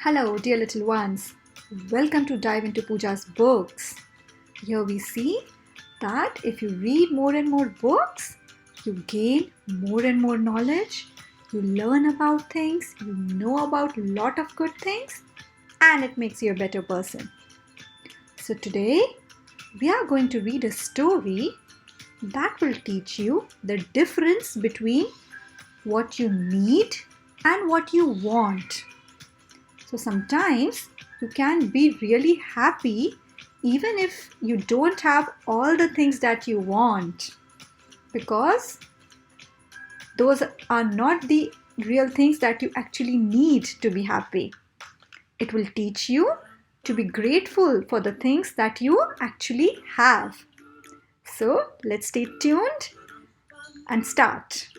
Hello, dear little ones. Welcome to Dive into Pooja's books. Here we see that if you read more and more books, you gain more and more knowledge, you learn about things, you know about a lot of good things, and it makes you a better person. So today, we are going to read a story that will teach you the difference between what you need and what you want. So sometimes you can be really happy even if you don't have all the things that you want, because those are not the real things that you actually need to be happy. It will teach you to be grateful for the things that you actually have. So let's stay tuned and start.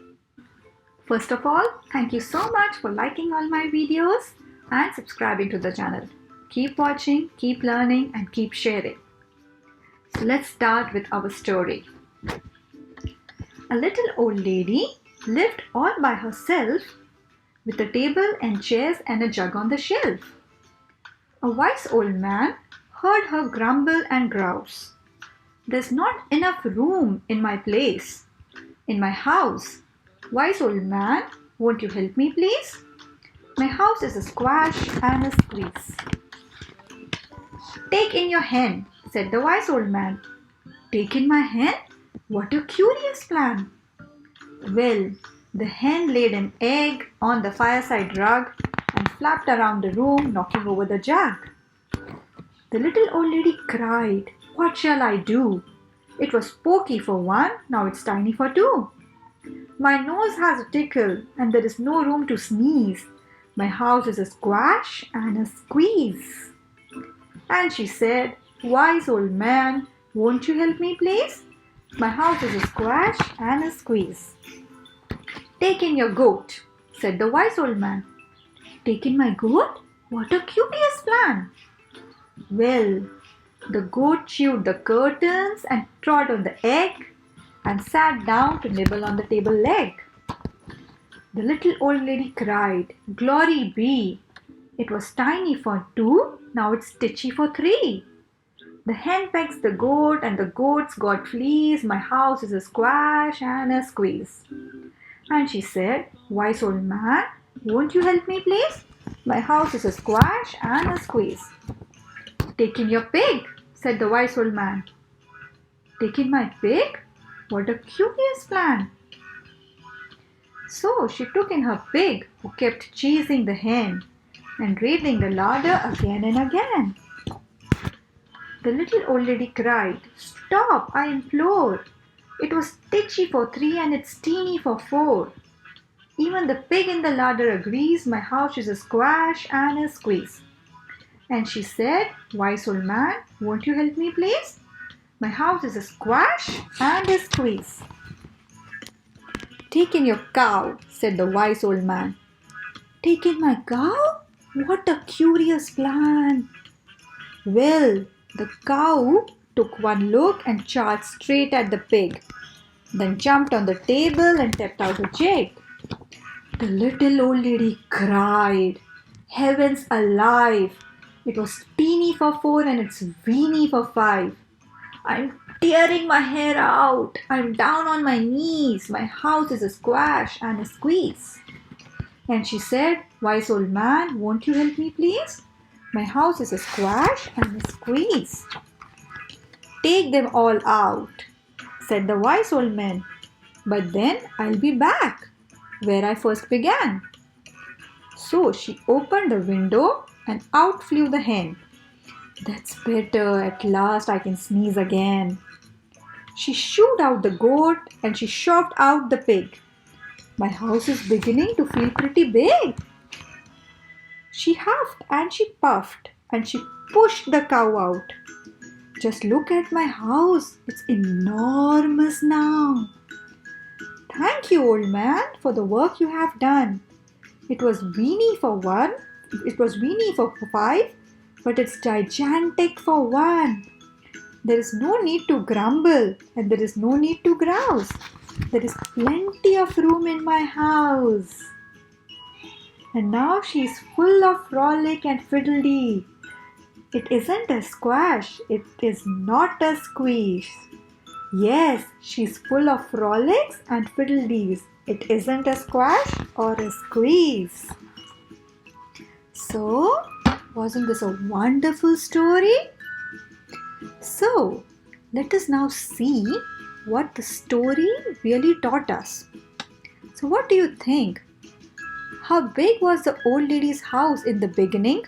First of all, thank you so much for liking all my videos and subscribing to the channel. Keep watching, keep learning, and keep sharing. So let's start with our story. A little old lady lived all by herself with a table and chairs and a jug on the shelf. A wise old man heard her grumble and grouse. "There's not enough room in my place, in my house. Wise old man, won't you help me please? My house is a squash and a squeeze." "Take in your hen," said the wise old man. "Take in my hen? What a curious plan." Well, the hen laid an egg on the fireside rug and flapped around the room, knocking over the jug. The little old lady cried, "What shall I do? It was pokey for one, now it's tiny for two. My nose has a tickle and there is no room to sneeze. My house is a squash and a squeeze." And she said, "Wise old man, won't you help me please? My house is a squash and a squeeze." "Take in your goat," said the wise old man. "Take in my goat? What a curious plan." Well, the goat chewed the curtains and trod on the egg and sat down to nibble on the table leg. The little old lady cried, "Glory be! It was tiny for two, now it's stitchy for three. The hen pecks the goat and the goat's got fleas. My house is a squash and a squeeze." And she said, "Wise old man, won't you help me please? My house is a squash and a squeeze." "Take in your pig," said the wise old man. "Take in my pig? What a curious plan." So she took in her pig, who kept chasing the hen and raiding the larder again and again. The little old lady cried, "Stop, I implore! It was stitchy for three and it's teeny for four. Even the pig in the larder agrees my house is a squash and a squeeze." And she said, "Wise old man, won't you help me please? My house is a squash and a squeeze." "Take in your cow," said the wise old man. "Take in my cow? What a curious plan." Well, the cow took one look and charged straight at the pig, then jumped on the table and tapped out a jig. The little old lady cried, "Heavens alive! It was teeny for four and it's weeny for five. I'm tearing my hair out. I'm down on my knees. My house is a squash and a squeeze." And she said, "Wise old man, won't you help me please? My house is a squash and a squeeze." "Take them all out," said the wise old man. "But then I'll be back where I first began." So she opened the window and out flew the hen. "That's better, at last I can sneeze again." She shooed out the goat and she shoved out the pig. "My house is beginning to feel pretty big." She huffed and she puffed and she pushed the cow out. "Just look at my house, it's enormous now." "Thank you, old man, for the work you have done. It was weeny for five, but it's gigantic for one. There is no need to grumble and there is no need to grouse. There is plenty of room in my house." and now she's full of frolic and fiddle-dee. It isn't a squash, it is not a squeeze. Yes, she's full of frolics and fiddle-dees. It isn't a squash or a squeeze. So, wasn't this a wonderful story? So, let us now see what the story really taught us. So, what do you think? How big was the old lady's house in the beginning?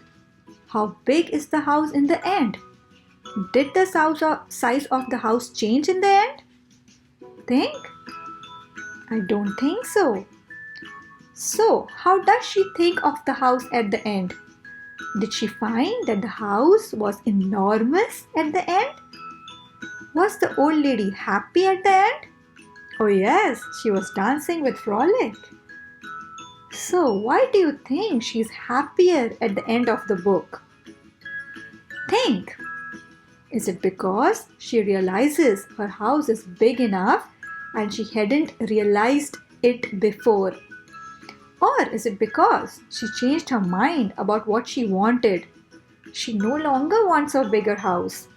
How big is the house in the end? Did the size of the house change in the end? Think? I don't think so. So, how does she think of the house at the end? Did she find that the house was enormous at the end? Was the old lady happy at the end? Oh yes, she was dancing with frolic. So, why do you think she's happier at the end of the book? Think. Is it because she realizes her house is big enough and she hadn't realized it before? Or is it because she changed her mind about what she wanted? She no longer wants a bigger house.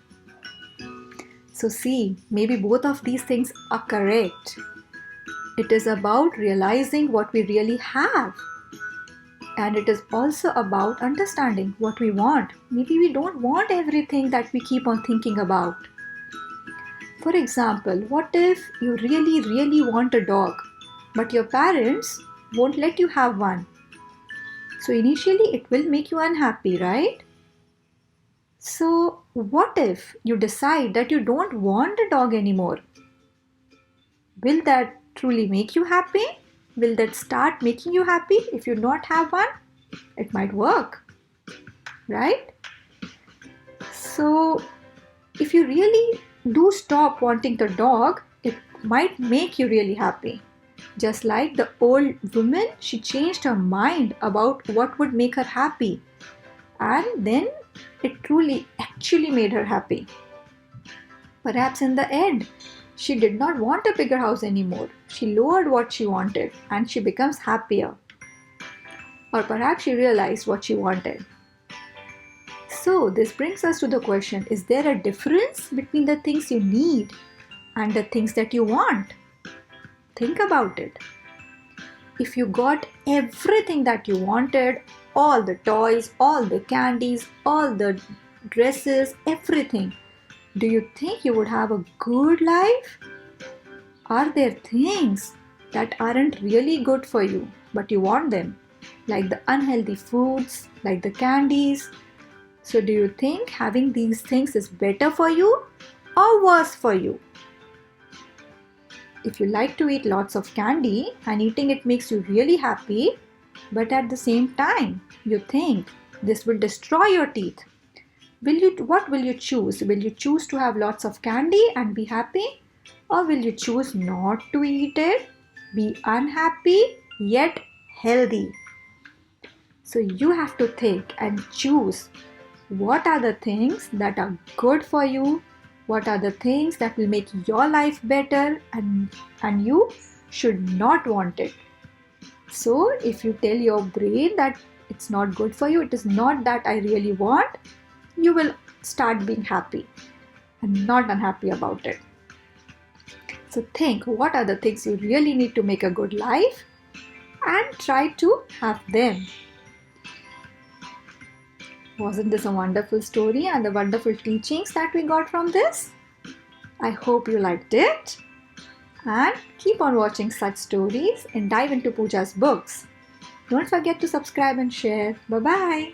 So see, maybe both of these things are correct. It is about realizing what we really have. And it is also about understanding what we want. Maybe we don't want everything that we keep on thinking about. For example, what if you really want a dog, but your parents won't let you have one? So initially it will make you unhappy, right? So what if you decide that you don't want a dog anymore? Will that truly make you happy? Will that start making you happy if you not have one? It might work, right? So if you really do stop wanting the dog, it might make you really happy. Just like the old woman, she changed her mind about what would make her happy. And then it truly actually made her happy. Perhaps in the end, she did not want a bigger house anymore. She lowered what she wanted and she becomes happier. Or perhaps she realized what she wanted. So this brings us to the question, is there a difference between the things you need and the things that you want? Think about it. If you got everything that you wanted, all the toys, all the candies, all the dresses, everything, do you think you would have a good life? Are there things that aren't really good for you, but you want them? Like the unhealthy foods, like the candies. So do you think having these things is better for you or worse for you? If you like to eat lots of candy and eating it makes you really happy, but at the same time you think this will destroy your teeth, what will you choose? Will you choose to have lots of candy and be happy? Or will you choose not to eat it, be unhappy, yet healthy? So you have to think and choose what are the things that are good for you, what are the things that will make your life better, and you should not want it. So if you tell your brain that it's not good for you, it is not that I really want, you will start being happy and not unhappy about it. So think, what are the things you really need to make a good life and try to have them. Wasn't this a wonderful story and the wonderful teachings that we got from this? I hope you liked it. And keep on watching such stories and dive into Pooja's books. Don't forget to subscribe and share. Bye-bye.